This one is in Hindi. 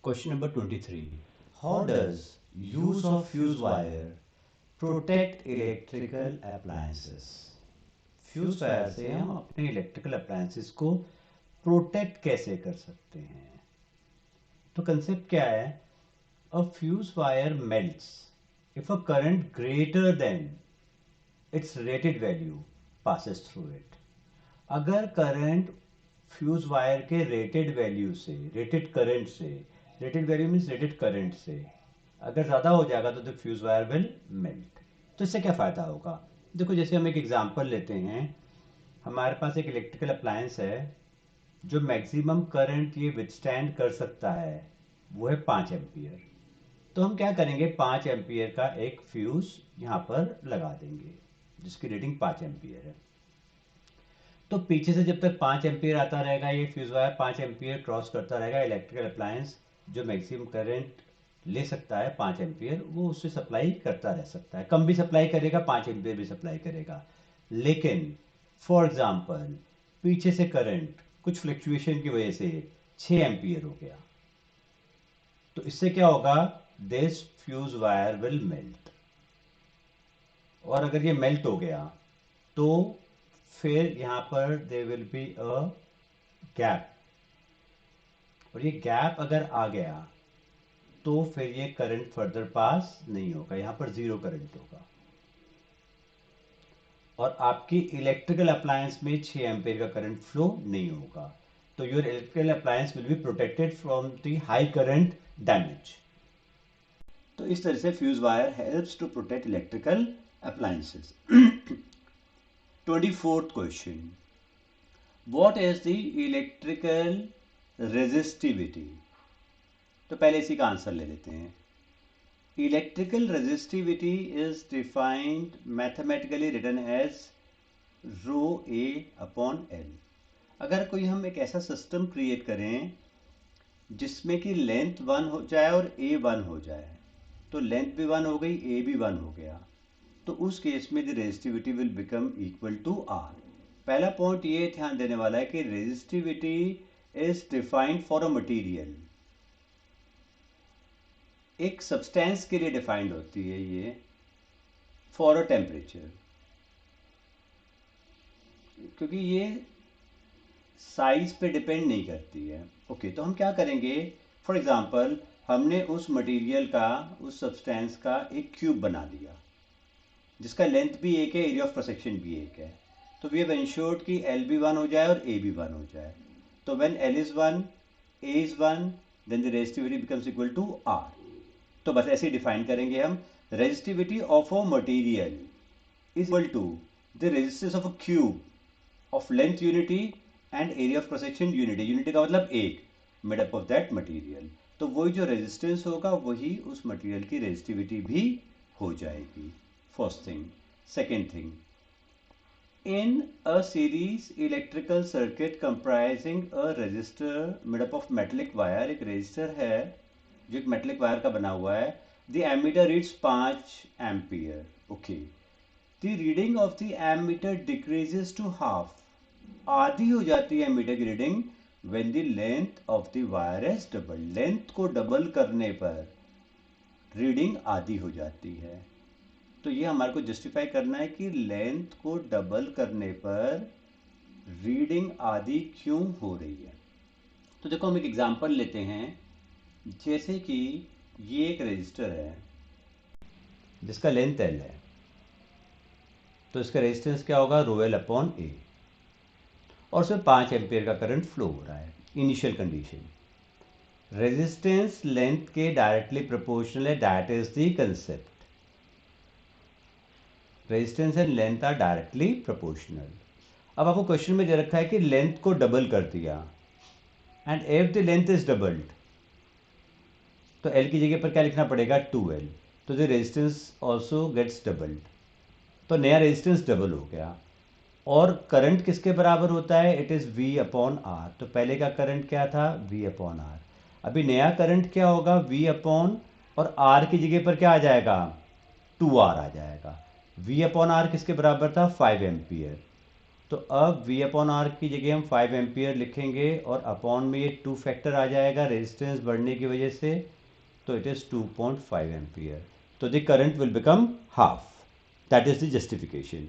Question number 23. How does use of fuse wire protect electrical appliances? Fuse wire से हम अपने इलेक्ट्रिकल अप्लायंसेस को प्रोटेक्ट कैसे कर सकते हैं? तो कंसेप्ट क्या है? अ fuse wire melts if a current greater than it's rated value passes through it. अगर करंट फ्यूज वायर के रेटेड वैल्यू से, रेटेड करंट से, rated value means rated current से अगर ज़्यादा हो जाएगा तो the fuse wire will melt. तो इससे क्या फ़ायदा होगा? देखो, जैसे हम एक एग्जांपल लेते हैं. हमारे पास एक इलेक्ट्रिकल अप्लायंस है जो मैक्सिमम करंट ये विथस्टैंड कर सकता है, वो है 5 एम्पियर. तो हम क्या करेंगे, 5 एम्पियर का एक फ्यूज यहाँ पर लगा देंगे जिसकी रेटिंग 5 एम्पियर है. तो पीछे से जब तक 5 एम्पियर आता रहेगा, ये फ्यूज वायर 5 एम्पियर क्रॉस करता रहेगा, इलेक्ट्रिकल अप्लायंस जो मैक्सिमम करंट ले सकता है 5 एम्पियर, वो उससे सप्लाई करता रह सकता है. कम भी सप्लाई करेगा, 5 एम्पियर भी सप्लाई करेगा. लेकिन फॉर एग्जांपल पीछे से करंट कुछ फ्लक्चुएशन की वजह से 6 एम्पियर हो गया, तो इससे क्या होगा? This fuse wire will melt. और अगर ये मेल्ट हो गया तो फिर यहाँ पर they will be a gap, और ये गैप अगर आ गया तो फिर ये करंट फर्दर पास नहीं होगा, यहाँ पर जीरो करंट होगा और आपकी इलेक्ट्रिकल अप्लायंस में 6 एम्पियर का करंट फ्लो नहीं होगा. तो your electrical appliance will be protected from the high current damage. तो इस तरह से fuse wire helps to protect electrical appliances. 24th question. What is the electrical resistivity? तो पहले इसी का आंसर ले लेते हैं. Electrical resistivity is defined mathematically written as rho A upon L. अगर कोई हम एक ऐसा सिस्टम क्रिएट करें जिसमें कि लेंथ 1 हो जाए और A 1 हो जाए, तो लेंथ भी 1 हो गई, A भी 1 हो गया, तो उस केस में the resistivity will become equal to R. पहला पॉइंट ये ध्यान देने वाला है कि resistivity is defined for a material. एक सब्सटेंस के लिए डिफाइंड होती है ये फॉर अ टेम्परेचर, क्योंकि ये साइज पे डिपेंड नहीं करती है. ओके, तो हम क्या करेंगे, फॉर एग्जांपल हमने उस मटेरियल का, उस सब्सटेंस का एक क्यूब बना दिया जिसका लेंथ भी एक है, एरिया ऑफ क्रॉस सेक्शन भी एक है. तो वी हैव एंश्योर्ड कि एल भी 1 हो जाए और ए भी 1 हो जाए. तो when L is 1, A is 1, then the resistivity becomes equal to R. तो बस ऐसे ही डिफाइन करेंगे हम. Resistivity of a material is equal to the resistance of a cube of length unity and area of cross section unity. Unity का मतलब एक, made up of that material. तो वही जो रेजिस्टेंस होगा वही उस मटेरियल की रेजिस्टिविटी भी हो जाएगी. First thing. Second thing, in a series electrical circuit comprising a resistor made up of metallic wire, एक resistor है जो एक metallic wire का बना हुआ है. The ammeter reads 5 ampere. Okay. The reading of the ammeter decreases to half. आधी हो जाती है एमीटर की reading when the length of the wire is double. Length को डबल करने पर रीडिंग आधी हो जाती है. तो ये हमारे को जस्टिफाई करना है कि लेंथ को डबल करने पर रीडिंग आधी क्यों हो रही है. तो देखो, हम एक एग्जांपल लेते हैं. जैसे कि ये एक रेजिस्टर है जिसका लेंथ एल है, तो इसका रेजिस्टेंस क्या होगा? रो एल अपॉन ए, और उसमें 5 एम्पियर का करंट फ्लो हो रहा है. इनिशियल कंडीशन, रेजिस्टेंस लेंथ के डायरेक्टली प्रोपोर्शनल है, that is the concept. Resistance and length are directly proportional. अब आपको क्वेश्चन में दे रखा है कि लेंथ को डबल कर दिया, and if the length is doubled तो एल की जगह पर क्या लिखना पड़ेगा? 2L. तो the resistance also gets doubled. तो नया रेजिस्टेंस डबल हो गया. और करंट किसके बराबर होता है? It is V upon R. तो पहले का करंट क्या था? V upon R. अभी नया करंट क्या होगा? V अपॉन, और R की जगह पर क्या आ जाएगा? 2R आ जाएगा. V अपॉन R किसके बराबर था? 5 एम्पियर. तो अब V अपॉन आर की जगह हम 5 एम्पियर लिखेंगे और अपॉन में ये 2 फैक्टर आ जाएगा रेजिस्टेंस बढ़ने की वजह से, तो इट इज़ 2.5 एम्पियर. तो the current will become half. That is the justification.